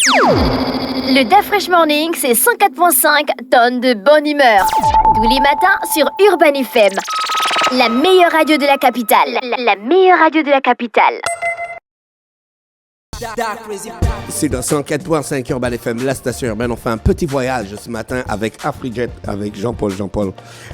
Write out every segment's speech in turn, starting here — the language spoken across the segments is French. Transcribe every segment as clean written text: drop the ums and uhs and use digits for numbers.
Le DAF Fresh Morning, c'est 104.5 tonnes de bonne humeur. Tous les matins sur Urban FM. La meilleure radio de la capitale. La meilleure radio de la capitale. C'est dans 104.5 Urban FM, la station urbaine. On fait un petit voyage ce matin avec Afrijet, avec Jean-Paul.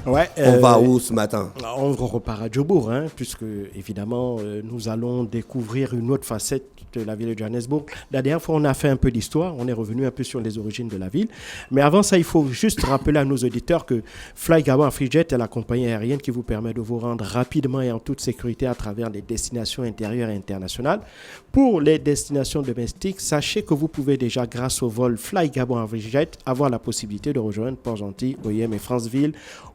Ouais, on va où ce matin? On repart à Djobour, puisque évidemment nous allons découvrir une autre facette de la ville de Johannesburg. La dernière fois, on a fait un peu d'histoire, on est revenu un peu sur les origines de la ville. Mais avant ça, il faut juste rappeler à nos auditeurs que Fly Gabon Afrijet est la compagnie aérienne qui vous permet de vous rendre rapidement et en toute sécurité à travers les destinations intérieures et internationales. Pour les destinations domestiques, sachez que vous pouvez déjà, grâce au vol Fly Gabon Afrijet, avoir la possibilité de rejoindre Port-Gentil, Oyem et Franceville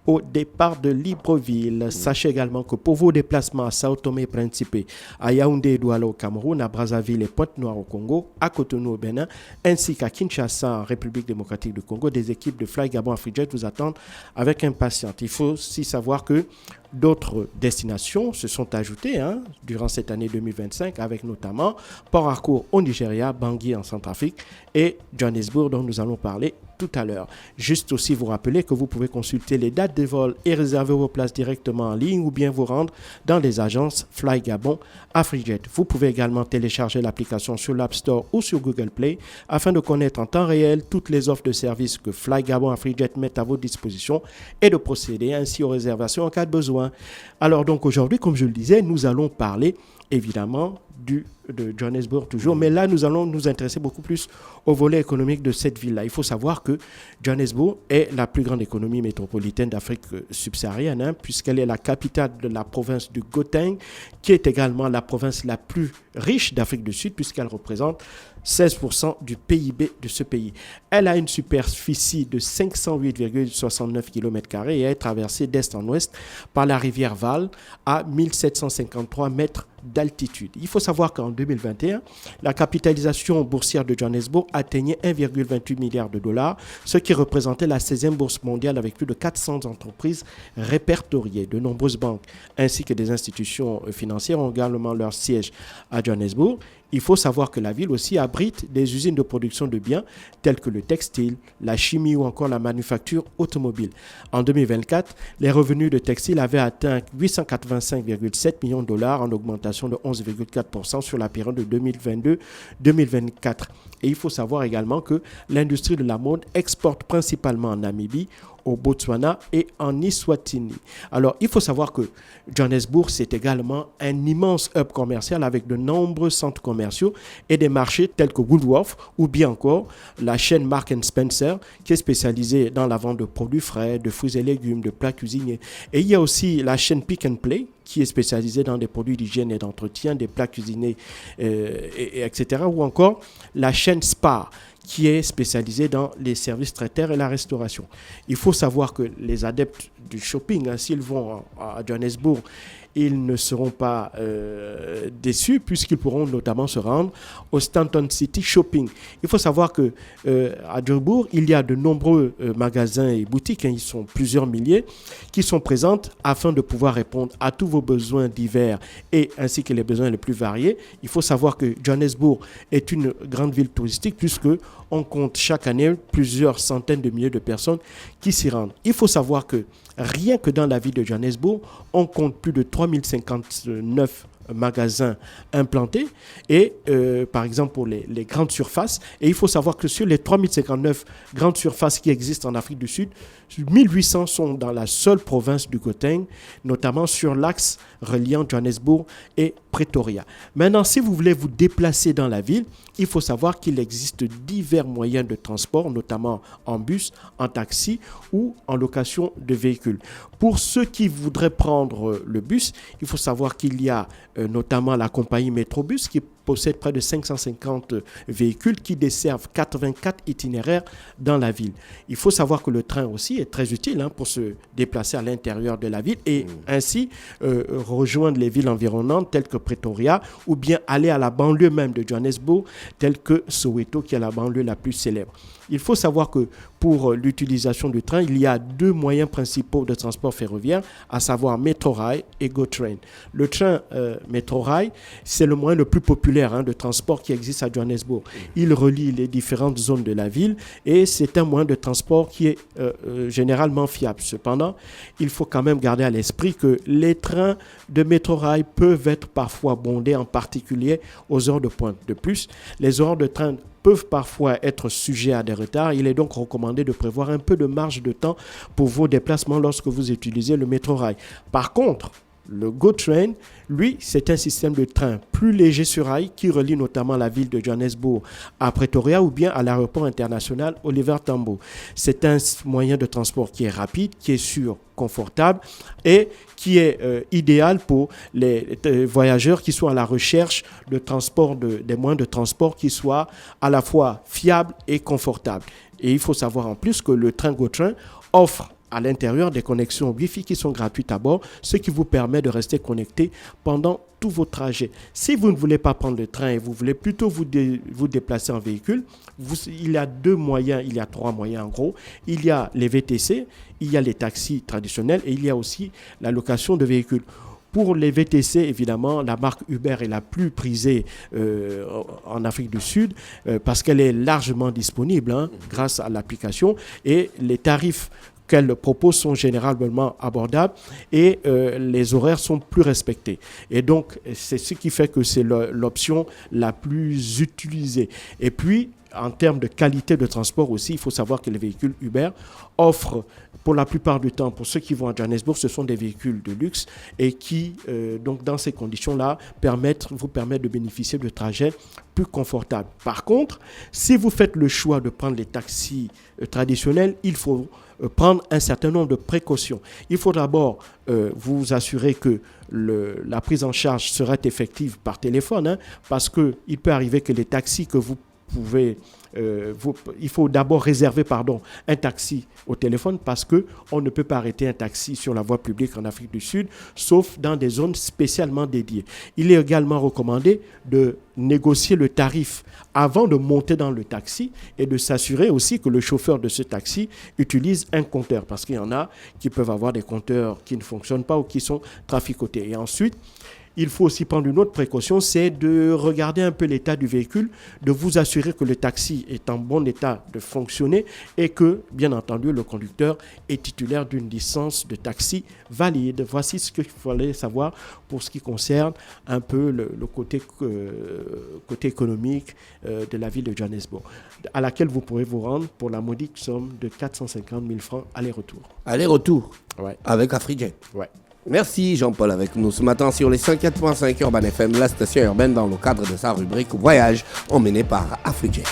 au départ de Libreville. Sachez également que pour vos déplacements à Sao Tomé et Principe, à Yaoundé et Douala au Cameroun, à Brazzaville et Pointe-Noire au Congo, à Cotonou au Bénin, ainsi qu'à Kinshasa en République démocratique du Congo, des équipes de Fly Gabon Afrijet vous attendent avec impatience. Il faut aussi savoir que d'autres destinations se sont ajoutées durant cette année 2025, avec notamment Port Harcourt au Nigeria, Bangui en Centrafrique et Johannesburg dont nous allons parler tout à l'heure. Juste aussi vous rappeler que vous pouvez consulter les dates de vol et réserver vos places directement en ligne ou bien vous rendre dans les agences Fly Gabon Afrijet. Vous pouvez également télécharger l'application sur l'App Store ou sur Google Play afin de connaître en temps réel toutes les offres de services que Fly Gabon Afrijet met à votre disposition et de procéder ainsi aux réservations en cas de besoin. Alors donc aujourd'hui, comme je le disais, nous allons parler évidemment de Johannesburg toujours, mais là nous allons nous intéresser beaucoup plus au volet économique de cette ville-là. Il faut savoir que Johannesburg est la plus grande économie métropolitaine d'Afrique subsaharienne, puisqu'elle est la capitale de la province du Gauteng, qui est également la province la plus riche d'Afrique du Sud, puisqu'elle représente 16% du PIB de ce pays. Elle a une superficie de 508,69 km² et est traversée d'est en ouest par la rivière Vaal à 1753 mètres d'altitude. Il faut savoir qu'en 2021, la capitalisation boursière de Johannesburg atteignait 1,28 milliard de dollars, ce qui représentait la 16e bourse mondiale avec plus de 400 entreprises répertoriées. De nombreuses banques ainsi que des institutions financières ont également leur siège à Johannesburg. Il faut savoir que la ville aussi abrite des usines de production de biens tels que le textile, la chimie ou encore la manufacture automobile. En 2024, les revenus de textile avaient atteint 885,7 millions de dollars en augmentation de 11,4% sur la période de 2022-2024. Et il faut savoir également que l'industrie de la mode exporte principalement en Namibie, au Botswana et en Eswatini. Alors, il faut savoir que Johannesburg, c'est également un immense hub commercial avec de nombreux centres commerciaux et des marchés tels que Woolworth ou bien encore la chaîne Marks & Spencer qui est spécialisée dans la vente de produits frais, de fruits et légumes, de plats cuisinés. Et il y a aussi la chaîne Pick and Play qui est spécialisée dans des produits d'hygiène et d'entretien, des plats cuisinés, etc. Ou encore la chaîne Spar qui est spécialisée dans les services traiteurs et la restauration. Il faut savoir que les adeptes du shopping, s'ils vont à Johannesburg, ils ne seront pas déçus puisqu'ils pourront notamment se rendre au Stanton City Shopping. Il faut savoir que à Johannesburg, il y a de nombreux magasins et boutiques, ils sont plusieurs milliers, qui sont présentes afin de pouvoir répondre à tous vos besoins divers et ainsi que les besoins les plus variés. Il faut savoir que Johannesburg est une grande ville touristique puisque on compte chaque année plusieurs centaines de milliers de personnes qui s'y rendent. Il faut savoir que rien que dans la ville de Johannesburg, on compte plus de 3059 magasins implantés et par exemple pour les grandes surfaces. Et il faut savoir que sur les 3059 grandes surfaces qui existent en Afrique du Sud, 1800 sont dans la seule province du Gauteng, notamment sur l'axe reliant Johannesburg et Pretoria. Maintenant, si vous voulez vous déplacer dans la ville, il faut savoir qu'il existe divers moyens de transport, notamment en bus, en taxi ou en location de véhicules. Pour ceux qui voudraient prendre le bus, il faut savoir qu'il y a notamment la compagnie Metrobus qui possède près de 550 véhicules qui desservent 84 itinéraires dans la ville. Il faut savoir que le train aussi est très utile pour se déplacer à l'intérieur de la ville et ainsi rejoindre les villes environnantes telles que Pretoria ou bien aller à la banlieue même de Johannesburg telle que Soweto qui est la banlieue la plus célèbre. Il faut savoir que pour l'utilisation du train, il y a deux moyens principaux de transport ferroviaire, à savoir Metrorail et GoTrain. Le train Metrorail, c'est le moyen le plus populaire véhiculaire de transport qui existe à Johannesburg. Il relie les différentes zones de la ville et c'est un moyen de transport qui est généralement fiable. Cependant, il faut quand même garder à l'esprit que les trains de métro-rail peuvent être parfois bondés, en particulier aux heures de pointe. De plus, les horaires de train peuvent parfois être sujets à des retards. Il est donc recommandé de prévoir un peu de marge de temps pour vos déplacements lorsque vous utilisez le métro-rail. Par contre, le GoTrain, lui, c'est un système de train plus léger sur rail qui relie notamment la ville de Johannesburg à Pretoria ou bien à l'aéroport international Oliver Tambo. C'est un moyen de transport qui est rapide, qui est sûr, confortable et qui est idéal pour les voyageurs qui sont à la recherche de transport, des moyens de transport qui soient à la fois fiables et confortables. Et il faut savoir en plus que le train GoTrain offre à l'intérieur des connexions Wi-Fi qui sont gratuites à bord, ce qui vous permet de rester connecté pendant tous vos trajets. Si vous ne voulez pas prendre le train et vous voulez plutôt vous déplacer en véhicule, il y a trois moyens en gros. Il y a les VTC, il y a les taxis traditionnels et il y a aussi la location de véhicules. Pour les VTC, évidemment, la marque Uber est la plus prisée en Afrique du Sud parce qu'elle est largement disponible grâce à l'application et les tarifs qu'elle propose sont généralement abordables et les horaires sont plus respectés. Et donc, c'est ce qui fait que c'est l'option la plus utilisée. Et puis, en termes de qualité de transport aussi, il faut savoir que les véhicules Uber offrent, pour la plupart du temps, pour ceux qui vont à Johannesburg, ce sont des véhicules de luxe et qui, donc dans ces conditions-là, vous permettent de bénéficier de trajets plus confortables. Par contre, si vous faites le choix de prendre les taxis traditionnels, il faut prendre un certain nombre de précautions. Il faut d'abord vous assurer que la prise en charge sera effective par téléphone, parce qu'il peut arriver que les taxis que vous pouvez... il faut d'abord réserver un taxi au téléphone parce qu'on ne peut pas arrêter un taxi sur la voie publique en Afrique du Sud, sauf dans des zones spécialement dédiées. Il est également recommandé de négocier le tarif avant de monter dans le taxi et de s'assurer aussi que le chauffeur de ce taxi utilise un compteur parce qu'il y en a qui peuvent avoir des compteurs qui ne fonctionnent pas ou qui sont traficotés. Et ensuite, il faut aussi prendre une autre précaution, c'est de regarder un peu l'état du véhicule, de vous assurer que le taxi est en bon état de fonctionner et que, bien entendu, le conducteur est titulaire d'une licence de taxi valide. Voici ce qu'il fallait savoir pour ce qui concerne un peu le côté économique de la ville de Johannesburg, à laquelle vous pourrez vous rendre pour la modique somme de 450 000 francs aller-retour. Aller-retour Ouais. avec AfriJet. Ouais. Merci Jean-Paul avec nous ce matin sur les 104.5 Urban FM, la station urbaine dans le cadre de sa rubrique Voyage emmenée par AfriJet.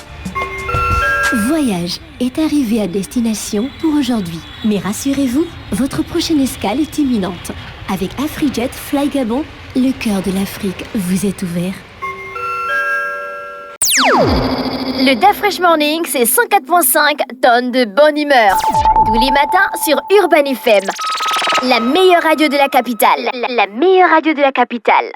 Voyage est arrivé à destination pour aujourd'hui. Mais rassurez-vous, votre prochaine escale est imminente. Avec AfriJet Fly Gabon, le cœur de l'Afrique vous est ouvert. Le Da Fresh Morning, c'est 104.5 tonnes de bonne humeur. Tous les matins sur Urban FM. La meilleure radio de la capitale. La meilleure radio de la capitale.